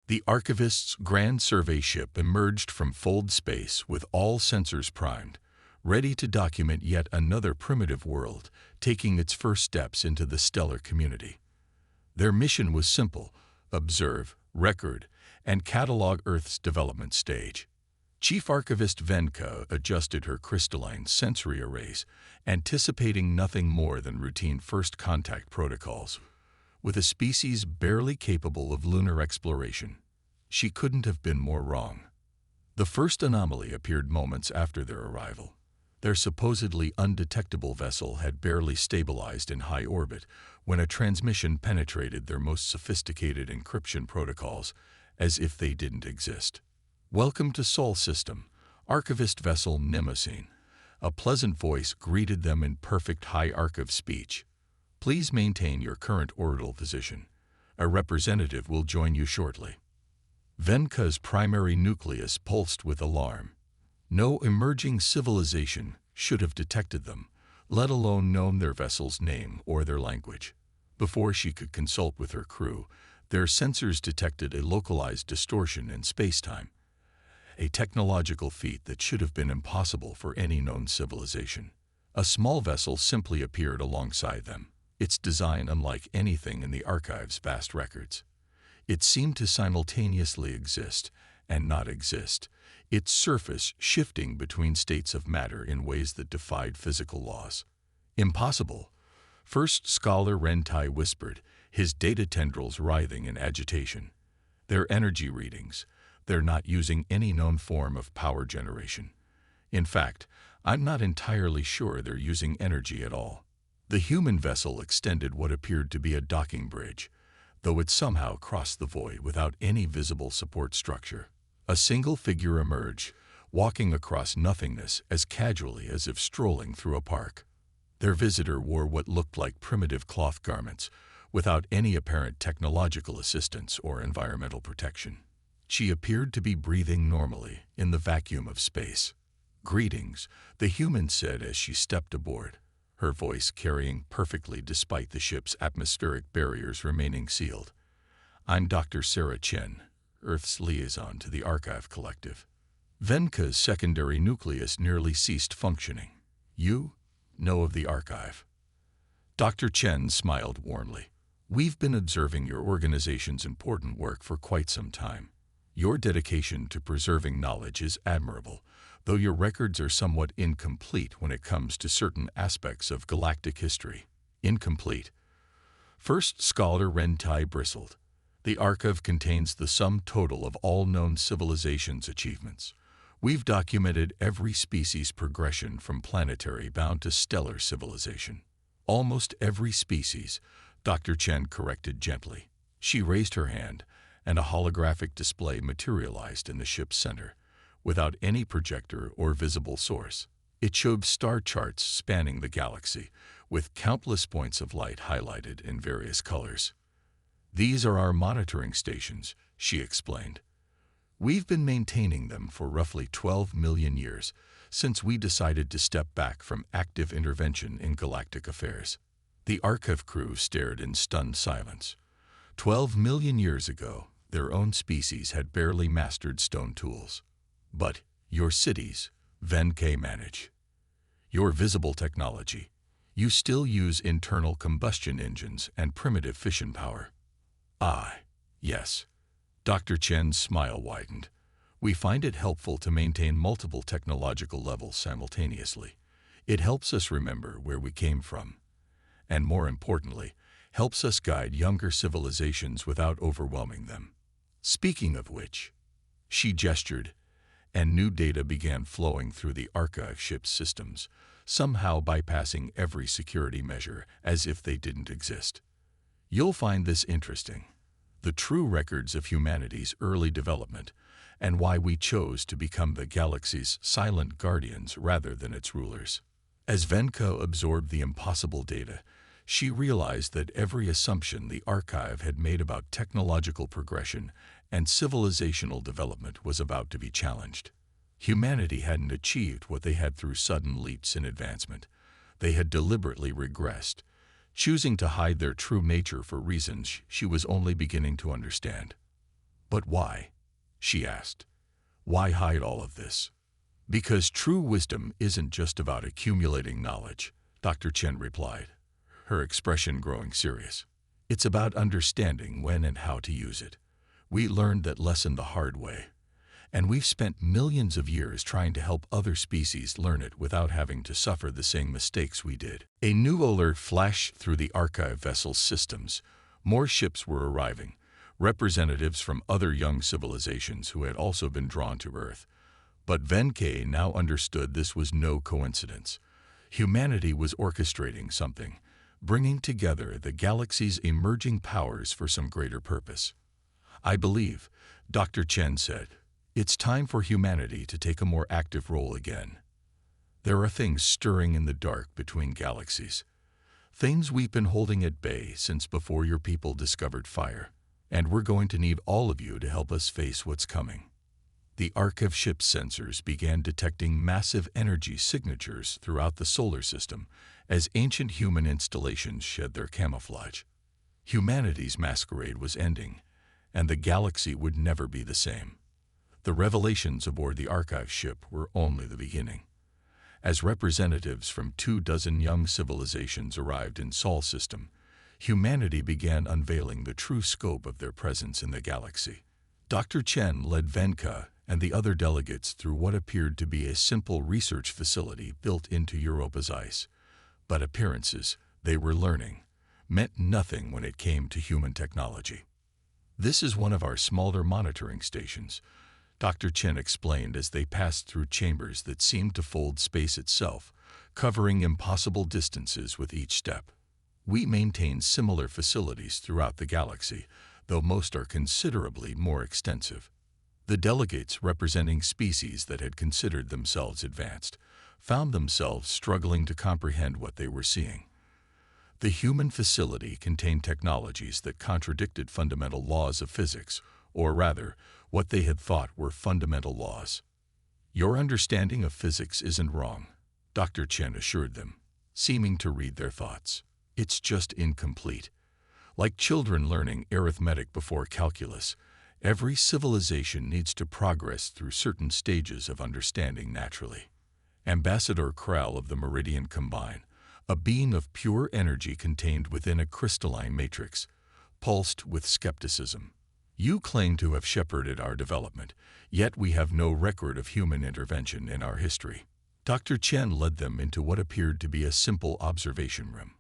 The archivist's grand survey ship emerged from fold space with all sensors primed, ready to document yet another primitive world, taking its first steps into the stellar community. Their mission was simple: observe, record, and catalog Earth's development stage. Chief Archivist Venka adjusted her crystalline sensory arrays, anticipating nothing more than routine first contact protocols. With a species barely capable of lunar exploration, she couldn't have been more wrong. The first anomaly appeared moments after their arrival. Their supposedly undetectable vessel had barely stabilized in high orbit when a transmission penetrated their most sophisticated encryption protocols, as if they didn't exist. "Welcome to Sol System, Archivist Vessel Mnemosyne." A pleasant voice greeted them in perfect high archive speech. "Please maintain your current orbital position. A representative will join you shortly." Venka's primary nucleus pulsed with alarm. No emerging civilization should have detected them, let alone known their vessel's name or their language. Before she could consult with her crew, their sensors detected a localized distortion in space-time, a technological feat that should have been impossible for any known civilization. A small vessel simply appeared alongside them, its design unlike anything in the archive's vast records. It seemed to simultaneously exist and not exist, its surface shifting between states of matter in ways that defied physical laws. "Impossible," First Scholar Rentai whispered, his data tendrils writhing in agitation. "Their energy readings, they're not using any known form of power generation. In fact, I'm not entirely sure they're using energy at all." The human vessel extended what appeared to be a docking bridge, though it somehow crossed the void without any visible support structure. A single figure emerged, walking across nothingness as casually as if strolling through a park. Their visitor wore what looked like primitive cloth garments, without any apparent technological assistance or environmental protection. She appeared to be breathing normally in the vacuum of space. "Greetings," the human said as she stepped aboard, her voice carrying perfectly despite the ship's atmospheric barriers remaining sealed. "I'm Dr. Sarah Chen, Earth's liaison to the Archive Collective." Venka's secondary nucleus nearly ceased functioning. "You know of the Archive?" Dr. Chen smiled warmly. "We've been observing your organization's important work for quite some time. Your dedication to preserving knowledge is admirable, though your records are somewhat incomplete when it comes to certain aspects of galactic history." "Incomplete?" First Scholar Rentai bristled. "The archive contains the sum total of all known civilizations' achievements. We've documented every species' progression from planetary bound to stellar civilization." "Almost every species," Dr. Chen corrected gently. She raised her hand, and a holographic display materialized in the ship's center, without any projector or visible source. It showed star charts spanning the galaxy, with countless points of light highlighted in various colors. "These are our monitoring stations," she explained. "We've been maintaining them for roughly 12 million years, since we decided to step back from active intervention in galactic affairs." The archive crew stared in stunned silence. 12 million years ago, their own species had barely mastered stone tools. "But your cities," Venka managed. "Your visible technology, you still use internal combustion engines and primitive fission power." "Ah, yes." Dr. Chen's smile widened. "We find it helpful to maintain multiple technological levels simultaneously. It helps us remember where we came from, and more importantly, helps us guide younger civilizations without overwhelming them. Speaking of which," she gestured, and new data began flowing through the archive ship's systems, somehow bypassing every security measure as if they didn't exist. "You'll find this interesting. The true records of humanity's early development, and why we chose to become the galaxy's silent guardians rather than its rulers." As Venka absorbed the impossible data, she realized that every assumption the archive had made about technological progression and civilizational development was about to be challenged. Humanity hadn't achieved what they had through sudden leaps in advancement. They had deliberately regressed, choosing to hide their true nature for reasons she was only beginning to understand. "But why?" she asked. "Why hide all of this?" "Because true wisdom isn't just about accumulating knowledge," Dr. Chen replied, her expression growing serious. "It's about understanding when and how to use it. We learned that lesson the hard way, and we've spent millions of years trying to help other species learn it without having to suffer the same mistakes we did." A new alert flashed through the archive vessel's systems. More ships were arriving, representatives from other young civilizations who had also been drawn to Earth. But Venke now understood this was no coincidence. Humanity was orchestrating something, bringing together the galaxy's emerging powers for some greater purpose. "I believe," Dr. Chen said, "it's time for humanity to take a more active role again. There are things stirring in the dark between galaxies, things we've been holding at bay since before your people discovered fire, and we're going to need all of you to help us face what's coming." The archive ship's sensors began detecting massive energy signatures throughout the solar system as ancient human installations shed their camouflage. Humanity's masquerade was ending, and the galaxy would never be the same. The revelations aboard the archive ship were only the beginning. As representatives from 24 young civilizations arrived in Sol system, humanity began unveiling the true scope of their presence in the galaxy. Dr. Chen led Venka and the other delegates through what appeared to be a simple research facility built into Europa's ice. But appearances, they were learning, meant nothing when it came to human technology. "This is one of our smaller monitoring stations," Dr. Chen explained as they passed through chambers that seemed to fold space itself, covering impossible distances with each step. "We maintain similar facilities throughout the galaxy, though most are considerably more extensive." The delegates representing species that had considered themselves advanced found themselves struggling to comprehend what they were seeing. The human facility contained technologies that contradicted fundamental laws of physics, or rather, what they had thought were fundamental laws. "Your understanding of physics isn't wrong," Dr. Chen assured them, seeming to read their thoughts. "It's just incomplete. Like children learning arithmetic before calculus, every civilization needs to progress through certain stages of understanding naturally." Ambassador Krell of the Meridian Combine, a being of pure energy contained within a crystalline matrix, pulsed with skepticism. "You claim to have shepherded our development, yet we have no record of human intervention in our history." Dr. Chen led them into what appeared to be a simple observation room.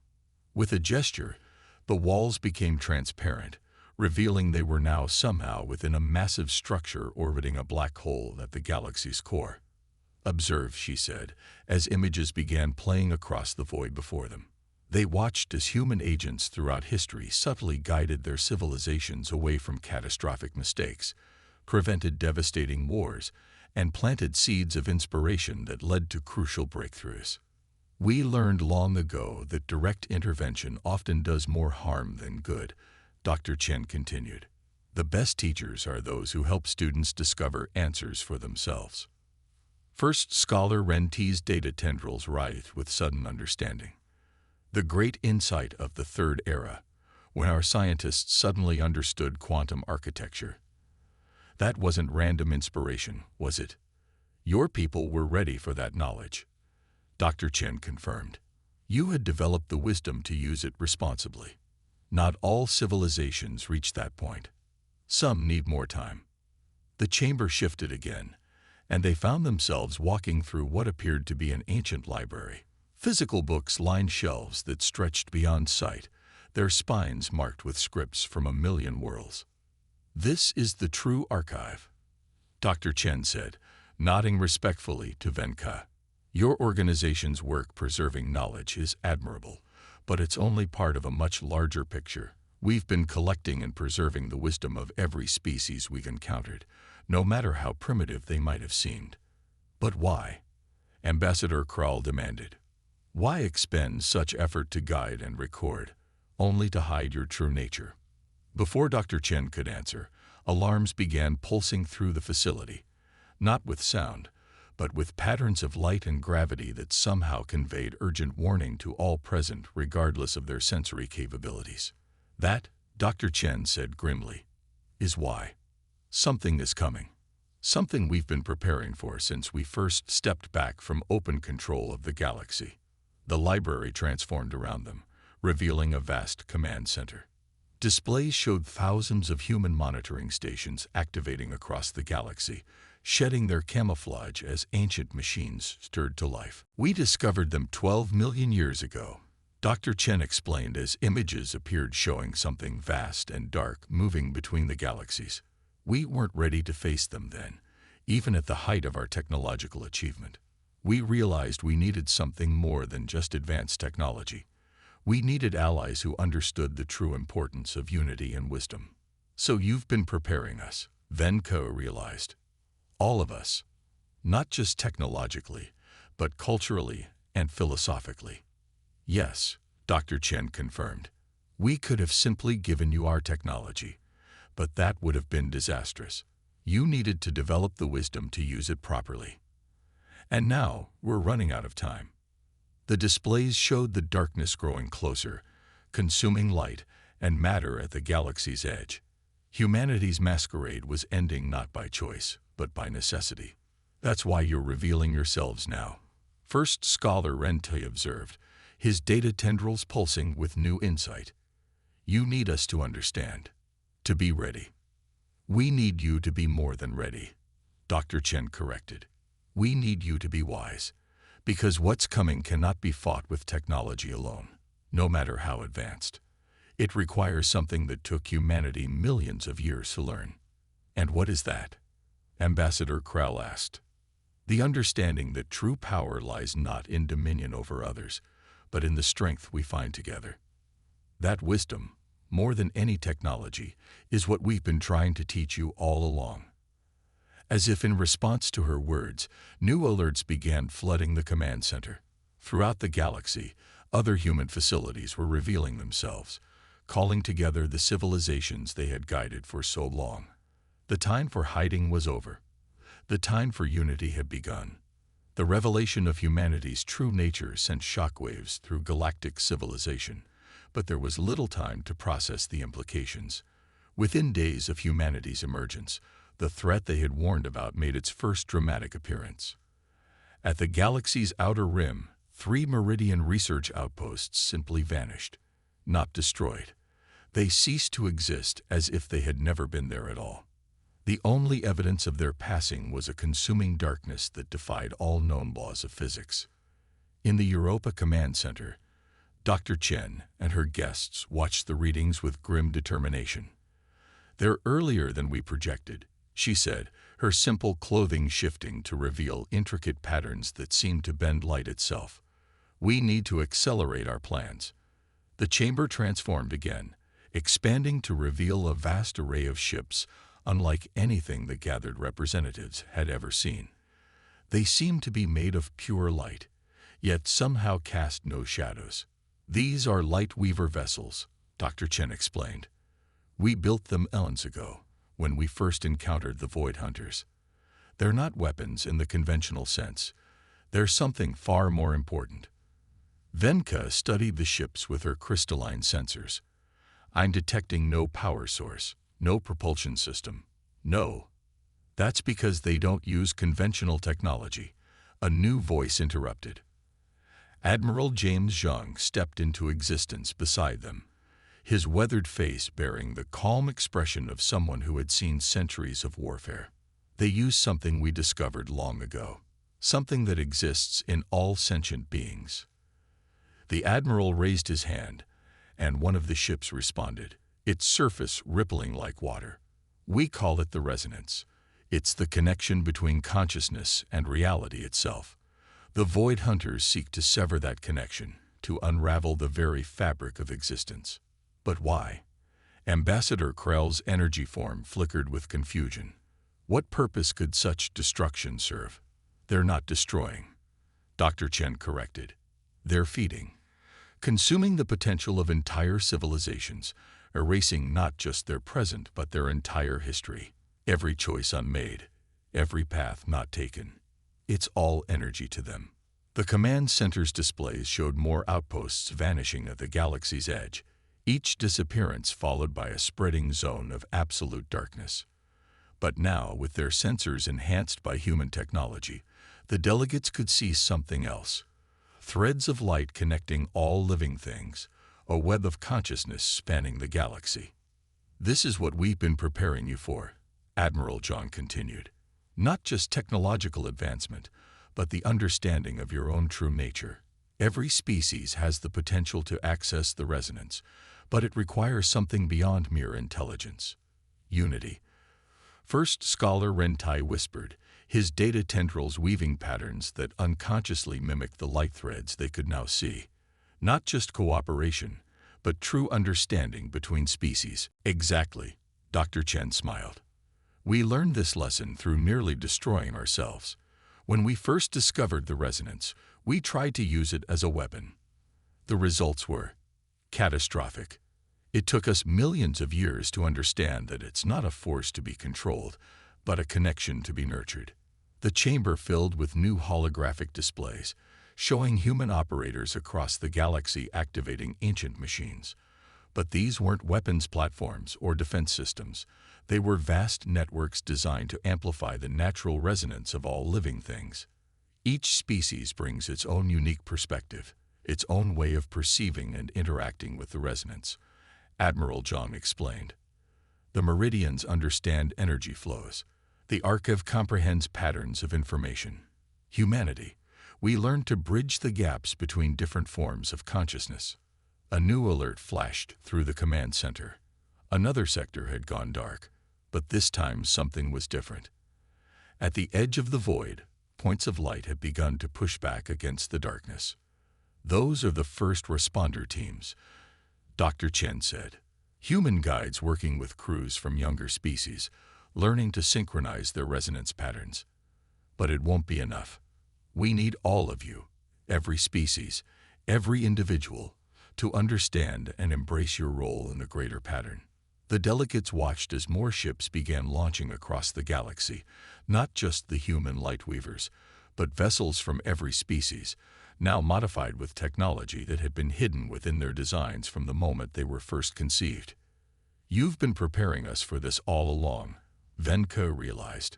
With a gesture, the walls became transparent, revealing they were now somehow within a massive structure orbiting a black hole at the galaxy's core. "Observe," she said, as images began playing across the void before them. They watched as human agents throughout history subtly guided their civilizations away from catastrophic mistakes, prevented devastating wars, and planted seeds of inspiration that led to crucial breakthroughs. "We learned long ago that direct intervention often does more harm than good," Dr. Chen continued. "The best teachers are those who help students discover answers for themselves." First Scholar Ren T's data tendrils writhed with sudden understanding. The great insight of the Third Era, when our scientists suddenly understood quantum architecture. That wasn't random inspiration, was it? Your people were ready for that knowledge, Dr. Chen confirmed. You had developed the wisdom to use it responsibly. Not all civilizations reach that point. Some need more time. The chamber shifted again, and they found themselves walking through what appeared to be an ancient library. Physical books lined shelves that stretched beyond sight, their spines marked with scripts from a million worlds. "This is the true archive," Dr. Chen said, nodding respectfully to Venka. "Your organization's work preserving knowledge is admirable, but it's only part of a much larger picture. We've been collecting and preserving the wisdom of every species we've encountered, no matter how primitive they might have seemed." "But why?" Ambassador Krall demanded. "Why expend such effort to guide and record, only to hide your true nature?" Before Dr. Chen could answer, alarms began pulsing through the facility, not with sound, but with patterns of light and gravity that somehow conveyed urgent warning to all present regardless of their sensory capabilities. "That," Dr. Chen said grimly, "is why." Something is coming. Something we've been preparing for since we first stepped back from open control of the galaxy. The library transformed around them, revealing a vast command center. Displays showed thousands of human monitoring stations activating across the galaxy, shedding their camouflage as ancient machines stirred to life. "We discovered them 12 million years ago," Dr. Chen explained as images appeared showing something vast and dark moving between the galaxies. "We weren't ready to face them then, even at the height of our technological achievement. We realized we needed something more than just advanced technology. We needed allies who understood the true importance of unity and wisdom." "So you've been preparing us," Venko realized. "All of us. Not just technologically, but culturally and philosophically." "Yes," Dr. Chen confirmed. "We could have simply given you our technology, but that would have been disastrous. You needed to develop the wisdom to use it properly. And now we're running out of time." The displays showed the darkness growing closer, consuming light and matter at the galaxy's edge. Humanity's masquerade was ending not by choice, but by necessity. "That's why you're revealing yourselves now," First Scholar Rente observed, his data tendrils pulsing with new insight. "You need us to understand, to be ready." "We need you to be more than ready," Dr. Chen corrected. "We need you to be wise, because what's coming cannot be fought with technology alone, no matter how advanced. It requires something that took humanity millions of years to learn." "And what is that?" Ambassador Krell asked. "The understanding that true power lies not in dominion over others, but in the strength we find together. That wisdom, more than any technology, is what we've been trying to teach you all along." As if in response to her words, new alerts began flooding the command center. Throughout the galaxy, other human facilities were revealing themselves, calling together the civilizations they had guided for so long. The time for hiding was over. The time for unity had begun. The revelation of humanity's true nature sent shockwaves through galactic civilization, but there was little time to process the implications. Within days of humanity's emergence, the threat they had warned about made its first dramatic appearance. At the galaxy's outer rim, 3 Meridian research outposts simply vanished, not destroyed. They ceased to exist as if they had never been there at all. The only evidence of their passing was a consuming darkness that defied all known laws of physics. In the Europa Command Center, Dr. Chen and her guests watched the readings with grim determination. "They're earlier than we projected," she said, her simple clothing shifting to reveal intricate patterns that seemed to bend light itself. "We need to accelerate our plans." The chamber transformed again, expanding to reveal a vast array of ships, unlike anything the gathered representatives had ever seen. They seemed to be made of pure light, yet somehow cast no shadows. "These are Lightweaver vessels," Dr. Chen explained. "We built them eons ago, when we first encountered the Void Hunters. They're not weapons in the conventional sense. They're something far more important." Venka studied the ships with her crystalline sensors. "I'm detecting no power source, no propulsion system. No." "That's because they don't use conventional technology," a new voice interrupted. Admiral James Zhang stepped into existence beside them, his weathered face bearing the calm expression of someone who had seen centuries of warfare. "They use something we discovered long ago, something that exists in all sentient beings." The admiral raised his hand, and one of the ships responded, its surface rippling like water. "We call it the resonance. It's the connection between consciousness and reality itself. The Void Hunters seek to sever that connection, to unravel the very fabric of existence." "But why?" Ambassador Krell's energy form flickered with confusion. "What purpose could such destruction serve?" "They're not destroying," Dr. Chen corrected. "They're feeding, consuming the potential of entire civilizations, erasing not just their present but their entire history. Every choice unmade, every path not taken. It's all energy to them." The command center's displays showed more outposts vanishing at the galaxy's edge, each disappearance followed by a spreading zone of absolute darkness. But now, with their sensors enhanced by human technology, the delegates could see something else. Threads of light connecting all living things, a web of consciousness spanning the galaxy. "This is what we've been preparing you for," Admiral John continued. "Not just technological advancement, but the understanding of your own true nature. Every species has the potential to access the resonance, but it requires something beyond mere intelligence. Unity." First Scholar Rentai whispered, his data tendrils weaving patterns that unconsciously mimicked the light threads they could now see. Not just cooperation, but true understanding between species. "Exactly," Dr. Chen smiled. "We learned this lesson through nearly destroying ourselves. When we first discovered the resonance, we tried to use it as a weapon. The results were catastrophic. It took us millions of years to understand that it's not a force to be controlled, but a connection to be nurtured." The chamber filled with new holographic displays, showing human operators across the galaxy activating ancient machines. But these weren't weapons platforms or defense systems. They were vast networks designed to amplify the natural resonance of all living things. Each species brings its own unique perspective, its own way of perceiving and interacting with the resonance, Admiral Zhang explained. The meridians understand energy flows. The archive comprehends patterns of information. Humanity, we learned to bridge the gaps between different forms of consciousness. A new alert flashed through the command center. Another sector had gone dark, but this time something was different. At the edge of the void, points of light had begun to push back against the darkness. "Those are the first responder teams," Dr. Chen said. "Human guides working with crews from younger species, learning to synchronize their resonance patterns. But it won't be enough. We need all of you, every species, every individual, to understand and embrace your role in the greater pattern." The delegates watched as more ships began launching across the galaxy, not just the human lightweavers, but vessels from every species, now modified with technology that had been hidden within their designs from the moment they were first conceived. "You've been preparing us for this all along," Venka realized.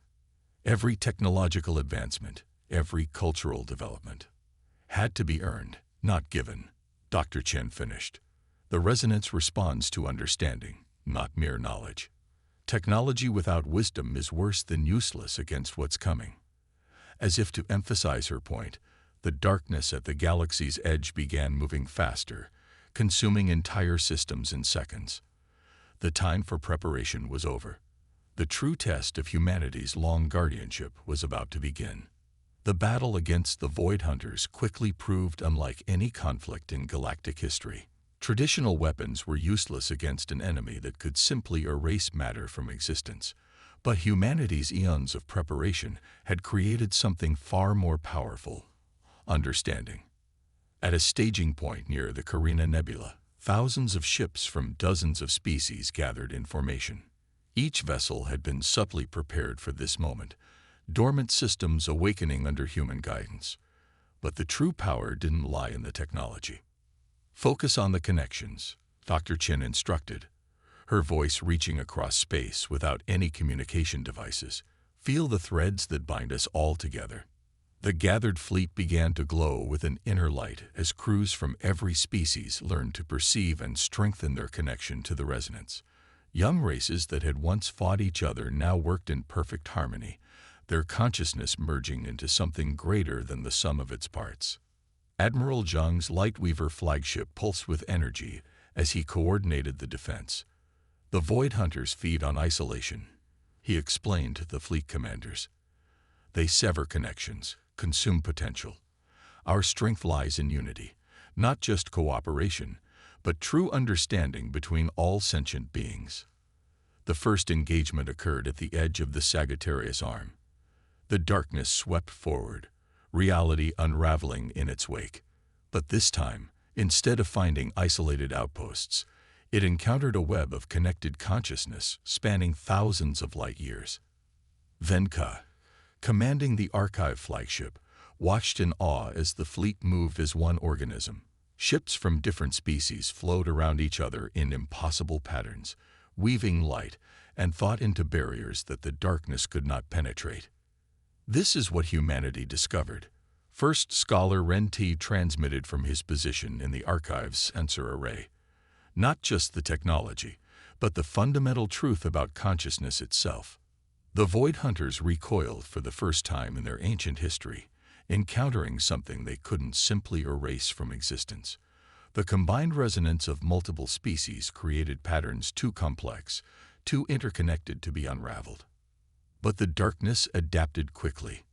Every technological advancement, every cultural development, had to be earned, not given, Dr. Chen finished. "The resonance responds to understanding, not mere knowledge. Technology without wisdom is worse than useless against what's coming." As if to emphasize her point, the darkness at the galaxy's edge began moving faster, consuming entire systems in seconds. The time for preparation was over. The true test of humanity's long guardianship was about to begin. The battle against the Void Hunters quickly proved unlike any conflict in galactic history. Traditional weapons were useless against an enemy that could simply erase matter from existence. But humanity's eons of preparation had created something far more powerful: understanding. At a staging point near the Carina Nebula, thousands of ships from dozens of species gathered in formation. Each vessel had been subtly prepared for this moment, dormant systems awakening under human guidance. But the true power didn't lie in the technology. "Focus on the connections," Dr. Chen instructed, her voice reaching across space without any communication devices. "Feel the threads that bind us all together." The gathered fleet began to glow with an inner light as crews from every species learned to perceive and strengthen their connection to the resonance. Young races that had once fought each other now worked in perfect harmony, their consciousness merging into something greater than the sum of its parts. Admiral Zhang's Lightweaver flagship pulsed with energy as he coordinated the defense. "The Void Hunters feed on isolation," he explained to the fleet commanders. "They sever connections, consume potential. Our strength lies in unity, not just cooperation, but true understanding between all sentient beings." The first engagement occurred at the edge of the Sagittarius Arm. The darkness swept forward, reality unraveling in its wake. But this time, instead of finding isolated outposts, it encountered a web of connected consciousness spanning thousands of light years. Venka, commanding the Archive flagship, watched in awe as the fleet moved as one organism. Ships from different species flowed around each other in impossible patterns, weaving light and thought into barriers that the darkness could not penetrate. This is what humanity discovered. First, scholar Ren T transmitted from his position in the archive's sensor array. Not just the technology, but the fundamental truth about consciousness itself. The Void Hunters recoiled for the first time in their ancient history, encountering something they couldn't simply erase from existence. The combined resonance of multiple species created patterns too complex, too interconnected to be unraveled. But the darkness adapted quickly.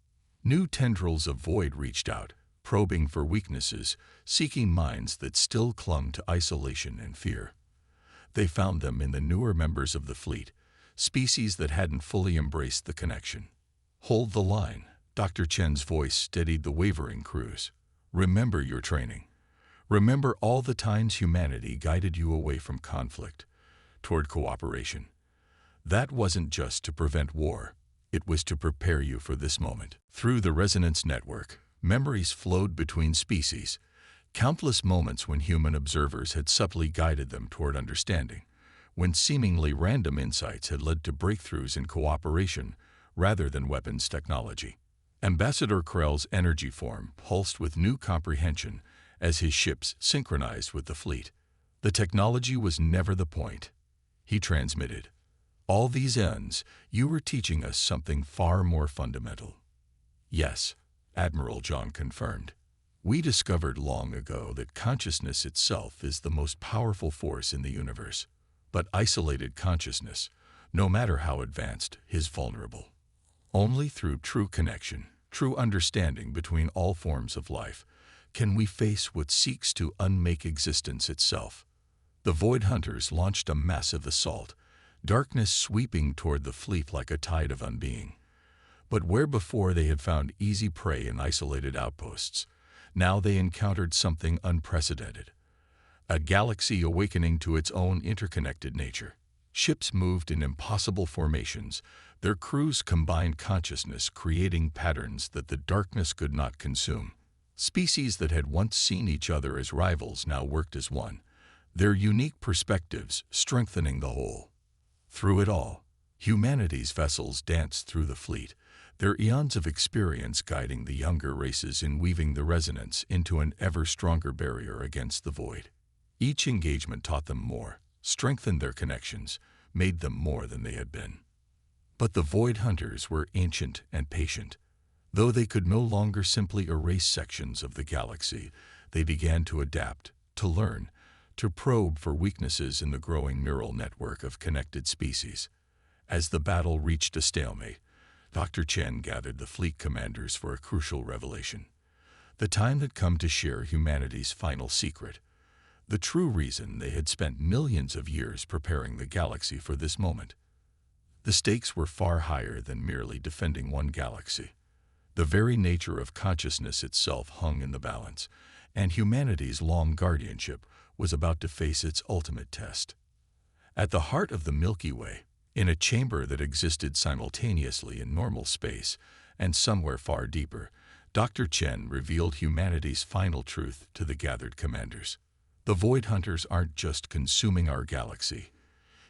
New tendrils of void reached out, probing for weaknesses, seeking minds that still clung to isolation and fear. They found them in the newer members of the fleet, species that hadn't fully embraced the connection. "Hold the line," Dr. Chen's voice steadied the wavering crews. "Remember your training. Remember all the times humanity guided you away from conflict, toward cooperation. That wasn't just to prevent war. It was to prepare you for this moment." Through the resonance network, memories flowed between species, countless moments when human observers had subtly guided them toward understanding, when seemingly random insights had led to breakthroughs in cooperation rather than weapons technology. Ambassador Krell's energy form pulsed with new comprehension as his ships synchronized with the fleet. The technology was never the point. He transmitted, "All these ends, you were teaching us something far more fundamental." "Yes," Admiral John confirmed. "We discovered long ago that consciousness itself is the most powerful force in the universe. But isolated consciousness, no matter how advanced, is vulnerable. Only through true connection, true understanding between all forms of life, can we face what seeks to unmake existence itself." The Void Hunters launched a massive assault, darkness sweeping toward the fleet like a tide of unbeing. But where before they had found easy prey in isolated outposts, now they encountered something unprecedented. A galaxy awakening to its own interconnected nature. Ships moved in impossible formations, their crews combined consciousness, creating patterns that the darkness could not consume. Species that had once seen each other as rivals now worked as one, their unique perspectives strengthening the whole. Through it all, humanity's vessels danced through the fleet, their eons of experience guiding the younger races in weaving the resonance into an ever stronger barrier against the void. Each engagement taught them more, strengthened their connections, made them more than they had been. But the Void Hunters were ancient and patient. Though they could no longer simply erase sections of the galaxy, they began to adapt, to learn, to probe for weaknesses in the growing neural network of connected species. As the battle reached a stalemate, Dr. Chen gathered the fleet commanders for a crucial revelation. The time had come to share humanity's final secret, the true reason they had spent millions of years preparing the galaxy for this moment. The stakes were far higher than merely defending one galaxy. The very nature of consciousness itself hung in the balance, and humanity's long guardianship was about to face its ultimate test. At the heart of the Milky Way, in a chamber that existed simultaneously in normal space and somewhere far deeper, Dr. Chen revealed humanity's final truth to the gathered commanders. "The Void Hunters aren't just consuming our galaxy,"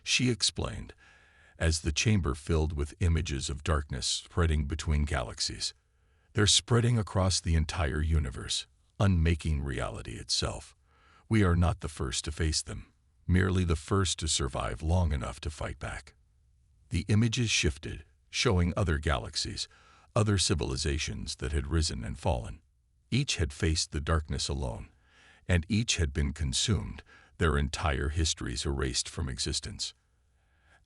she explained, as the chamber filled with images of darkness spreading between galaxies. "They're spreading across the entire universe, unmaking reality itself. We are not the first to face them, merely the first to survive long enough to fight back." The images shifted, showing other galaxies, other civilizations that had risen and fallen. Each had faced the darkness alone, and each had been consumed, their entire histories erased from existence.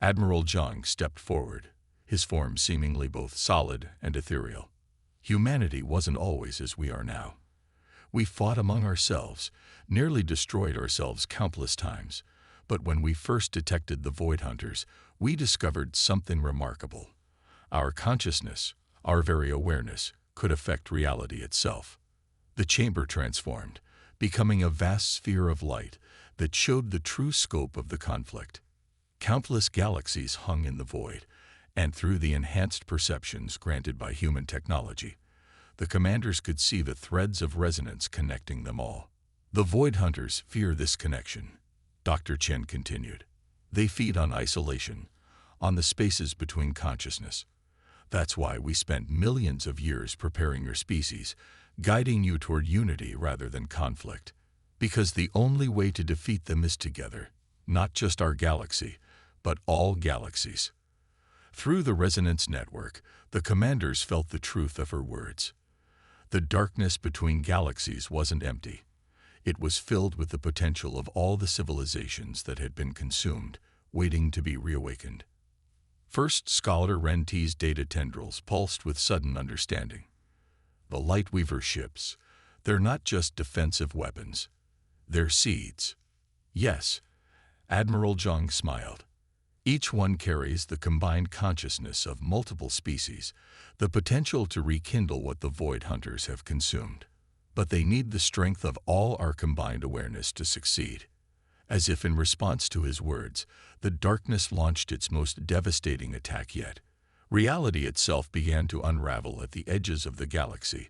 Admiral Zhang stepped forward, his form seemingly both solid and ethereal. "Humanity wasn't always as we are now. We fought among ourselves, nearly destroyed ourselves countless times, but when we first detected the Void Hunters, we discovered something remarkable. Our consciousness, our very awareness, could affect reality itself." The chamber transformed, becoming a vast sphere of light that showed the true scope of the conflict. Countless galaxies hung in the void, and through the enhanced perceptions granted by human technology, the commanders could see the threads of resonance connecting them all. "The Void Hunters fear this connection," Dr. Chen continued. "They feed on isolation, on the spaces between consciousness. That's why we spent millions of years preparing your species, guiding you toward unity rather than conflict. Because the only way to defeat them is together, not just our galaxy, but all galaxies. Through the resonance network, the commanders felt the truth of her words. The darkness between galaxies wasn't empty. It was filled with the potential of all the civilizations that had been consumed, waiting to be reawakened. First Scholar Ren-T's data tendrils pulsed with sudden understanding. The Lightweaver ships, they're not just defensive weapons. They're seeds. Yes, Admiral Zhang smiled. Each one carries the combined consciousness of multiple species, the potential to rekindle what the Void Hunters have consumed. But they need the strength of all our combined awareness to succeed. As if in response to his words, the darkness launched its most devastating attack yet. Reality itself began to unravel at the edges of the galaxy,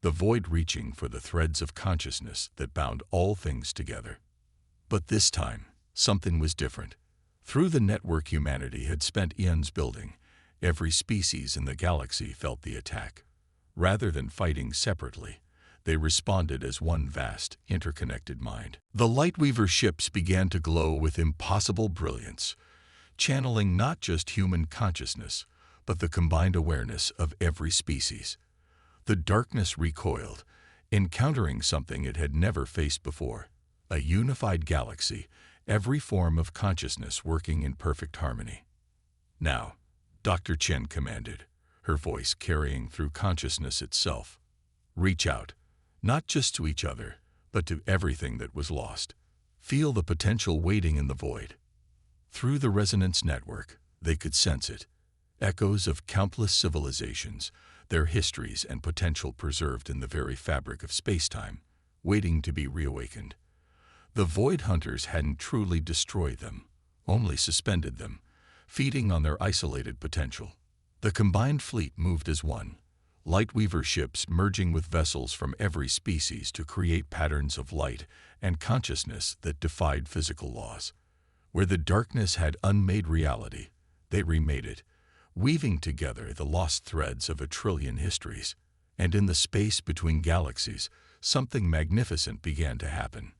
the void reaching for the threads of consciousness that bound all things together. But this time, something was different. Through the network humanity had spent eons building, every species in the galaxy felt the attack. Rather than fighting separately, they responded as one vast, interconnected mind. The Lightweaver ships began to glow with impossible brilliance, channeling not just human consciousness, but the combined awareness of every species. The darkness recoiled, encountering something it had never faced before: a unified galaxy, every form of consciousness working in perfect harmony. Now, Dr. Chen commanded, her voice carrying through consciousness itself. Reach out. Not just to each other, but to everything that was lost. Feel the potential waiting in the void. Through the resonance network, they could sense it. Echoes of countless civilizations, their histories and potential preserved in the very fabric of space-time, waiting to be reawakened. The Void Hunters hadn't truly destroyed them, only suspended them, feeding on their isolated potential. The combined fleet moved as one. Lightweaver ships merging with vessels from every species to create patterns of light and consciousness that defied physical laws. Where the darkness had unmade reality, they remade it, weaving together the lost threads of a trillion histories. And in the space between galaxies, something magnificent began to happen.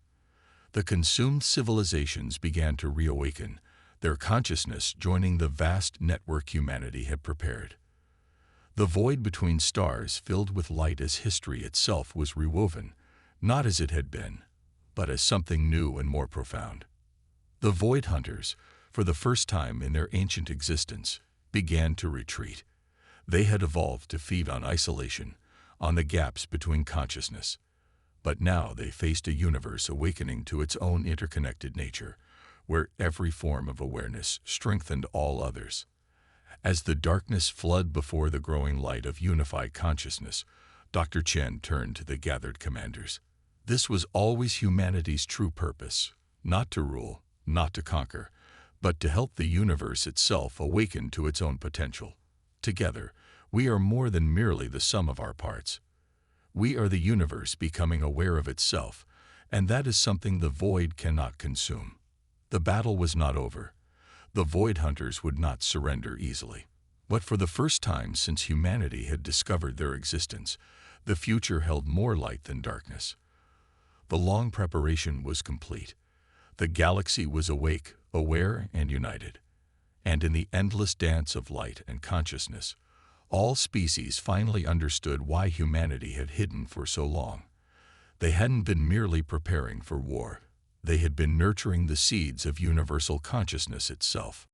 The consumed civilizations began to reawaken, their consciousness joining the vast network humanity had prepared. The void between stars filled with light as history itself was rewoven, not as it had been, but as something new and more profound. The Void Hunters, for the first time in their ancient existence, began to retreat. They had evolved to feed on isolation, on the gaps between consciousness. But now they faced a universe awakening to its own interconnected nature, where every form of awareness strengthened all others. As the darkness flooded before the growing light of unified consciousness, Dr. Chen turned to the gathered commanders. This was always humanity's true purpose, not to rule, not to conquer, but to help the universe itself awaken to its own potential. Together, we are more than merely the sum of our parts. We are the universe becoming aware of itself, and that is something the void cannot consume. The battle was not over. The Void Hunters would not surrender easily. But for the first time since humanity had discovered their existence, the future held more light than darkness. The long preparation was complete. The galaxy was awake, aware, and united. And in the endless dance of light and consciousness, all species finally understood why humanity had hidden for so long. They hadn't been merely preparing for war. They had been nurturing the seeds of universal consciousness itself.